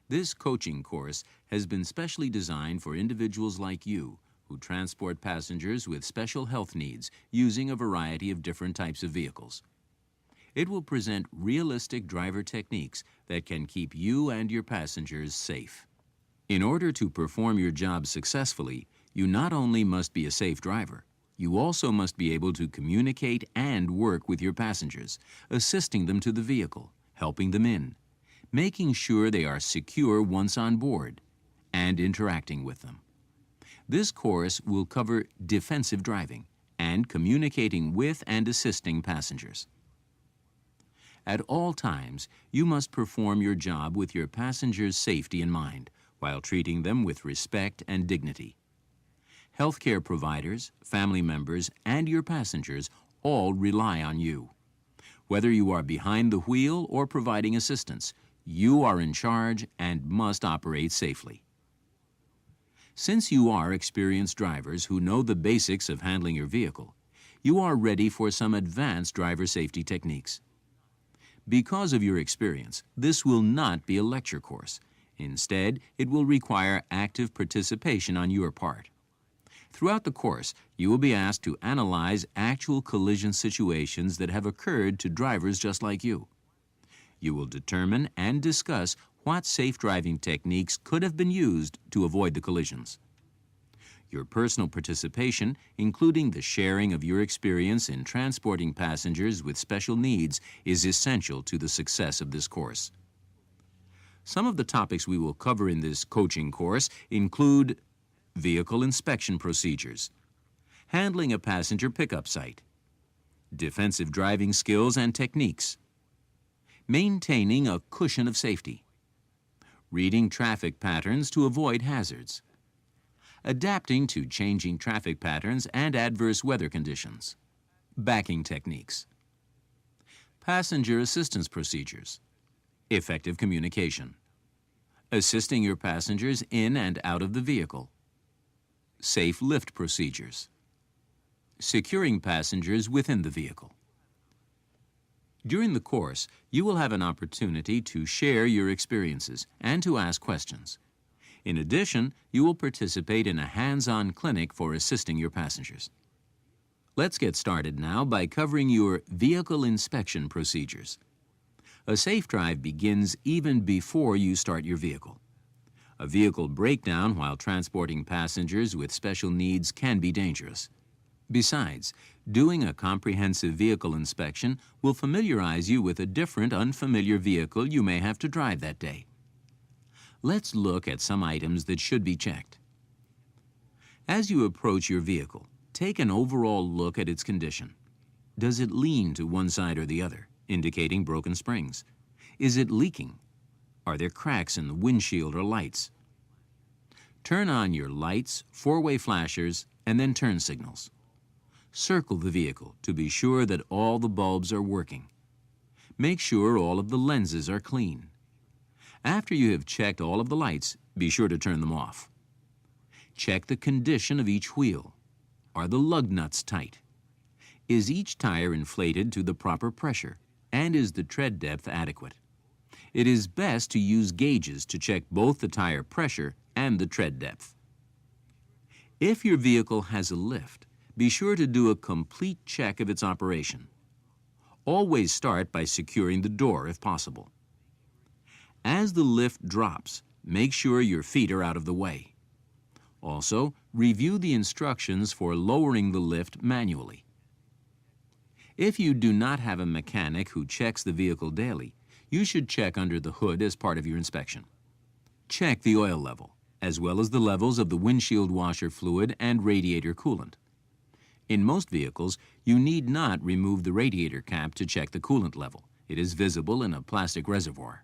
This coaching course has been specially designed for individuals like you who transport passengers with special health needs using a variety of different types of vehicles. It will present realistic driver techniques that can keep you and your passengers safe. In order to perform your job successfully, you not only must be a safe driver, you also must be able to communicate and work with your passengers, assisting them to the vehicle, helping them in, making sure they are secure once on board, and interacting with them. This course will cover defensive driving and communicating with and assisting passengers. At all times, you must perform your job with your passengers' safety in mind, while treating them with respect and dignity. Healthcare providers, family members, and your passengers all rely on you. Whether you are behind the wheel or providing assistance, you are in charge and must operate safely. Since you are experienced drivers who know the basics of handling your vehicle, you are ready for some advanced driver safety techniques. Because of your experience, this will not be a lecture course. Instead, it will require active participation on your part. Throughout the course, you will be asked to analyze actual collision situations that have occurred to drivers just like you. You will determine and discuss what safe driving techniques could have been used to avoid the collisions. Your personal participation, including the sharing of your experience in transporting passengers with special needs, is essential to the success of this course. Some of the topics we will cover in this coaching course include vehicle inspection procedures, handling a passenger pickup site, defensive driving skills and techniques, maintaining a cushion of safety, reading traffic patterns to avoid hazards, adapting to changing traffic patterns and adverse weather conditions, backing techniques, passenger assistance procedures, effective communication, assisting your passengers in and out of the vehicle, safe lift procedures, securing passengers within the vehicle. During the course, you will have an opportunity to share your experiences and to ask questions. In addition, you will participate in a hands-on clinic for assisting your passengers. Let's get started now by covering your vehicle inspection procedures. A safe drive begins even before you start your vehicle. A vehicle breakdown while transporting passengers with special needs can be dangerous. Besides, doing a comprehensive vehicle inspection will familiarize you with a different, unfamiliar vehicle you may have to drive that day. Let's look at some items that should be checked. As you approach your vehicle, take an overall look at its condition. Does it lean to one side or the other, indicating broken springs? Is it leaking? Are there cracks in the windshield or lights? Turn on your lights, four-way flashers, and then turn signals. Circle the vehicle to be sure that all the bulbs are working. Make sure all of the lenses are clean. After you have checked all of the lights, be sure to turn them off. Check the condition of each wheel. Are the lug nuts tight? Is each tire inflated to the proper pressure? And is the tread depth adequate? It is best to use gauges to check both the tire pressure and the tread depth. If your vehicle has a lift, be sure to do a complete check of its operation. Always start by securing the door if possible. As the lift drops, make sure your feet are out of the way. Also, review the instructions for lowering the lift manually. If you do not have a mechanic who checks the vehicle daily, you should check under the hood as part of your inspection. Check the oil level, as well as the levels of the windshield washer fluid and radiator coolant. In most vehicles, you need not remove the radiator cap to check the coolant level. It is visible in a plastic reservoir.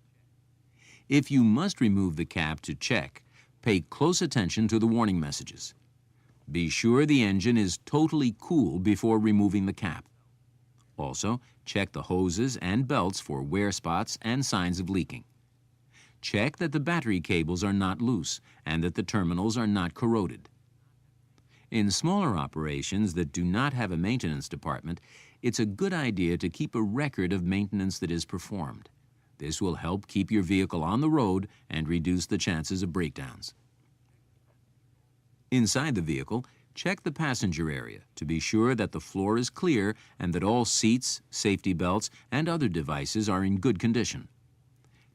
If you must remove the cap to check, pay close attention to the warning messages. Be sure the engine is totally cool before removing the cap. Also, check the hoses and belts for wear spots and signs of leaking. Check that the battery cables are not loose and that the terminals are not corroded. In smaller operations that do not have a maintenance department, it's a good idea to keep a record of maintenance that is performed. This will help keep your vehicle on the road and reduce the chances of breakdowns. Inside the vehicle, check the passenger area to be sure that the floor is clear and that all seats, safety belts, and other devices are in good condition.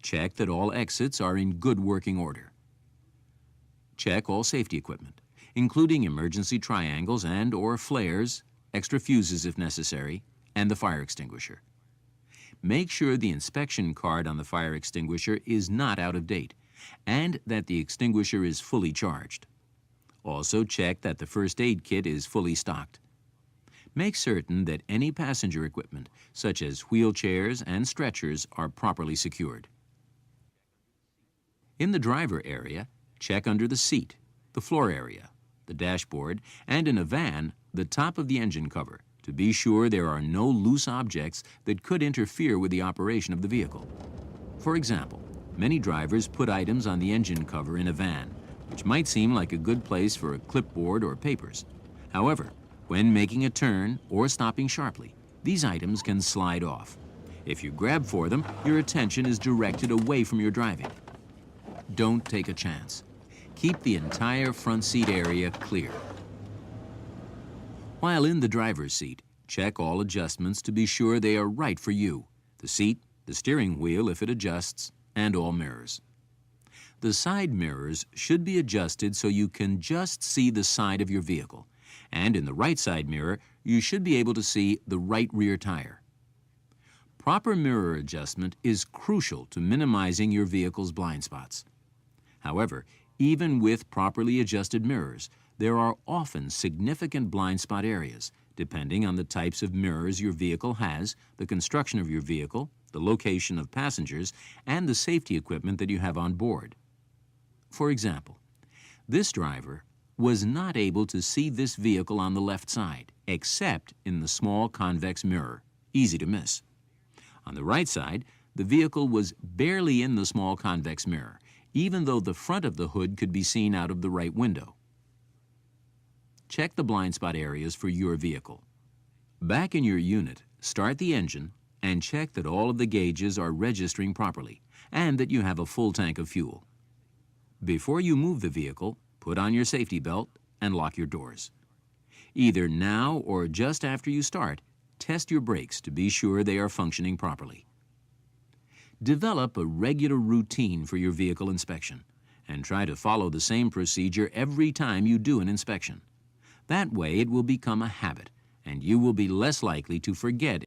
Check that all exits are in good working order. Check all safety equipment, including emergency triangles and/or flares, extra fuses if necessary, and the fire extinguisher. Make sure the inspection card on the fire extinguisher is not out of date and that the extinguisher is fully charged. Also check that the first aid kit is fully stocked. Make certain that any passenger equipment, such as wheelchairs and stretchers, are properly secured. In the driver area, check under the seat, the floor area, the dashboard, and in a van, the top of the engine cover, to be sure there are no loose objects that could interfere with the operation of the vehicle. For example, many drivers put items on the engine cover in a van, which might seem like a good place for a clipboard or papers. However, when making a turn or stopping sharply, these items can slide off. If you grab for them, your attention is directed away from your driving. Don't take a chance. Keep the entire front seat area clear. While in the driver's seat, check all adjustments to be sure they are right for you: the seat, the steering wheel if it adjusts, and all mirrors. The side mirrors should be adjusted so you can just see the side of your vehicle, and in the right side mirror, you should be able to see the right rear tire. Proper mirror adjustment is crucial to minimizing your vehicle's blind spots. However, even with properly adjusted mirrors, there are often significant blind spot areas, depending on the types of mirrors your vehicle has, the construction of your vehicle, the location of passengers, and the safety equipment that you have on board. For example, this driver was not able to see this vehicle on the left side, except in the small convex mirror, easy to miss. On the right side, the vehicle was barely in the small convex mirror, even though the front of the hood could be seen out of the right window. Check the blind spot areas for your vehicle. Back in your unit, start the engine and check that all of the gauges are registering properly and that you have a full tank of fuel. Before you move the vehicle, put on your safety belt and lock your doors. Either now or just after you start, test your brakes to be sure they are functioning properly. Develop a regular routine for your vehicle inspection and try to follow the same procedure every time you do an inspection. That way it will become a habit and you will be less likely to forget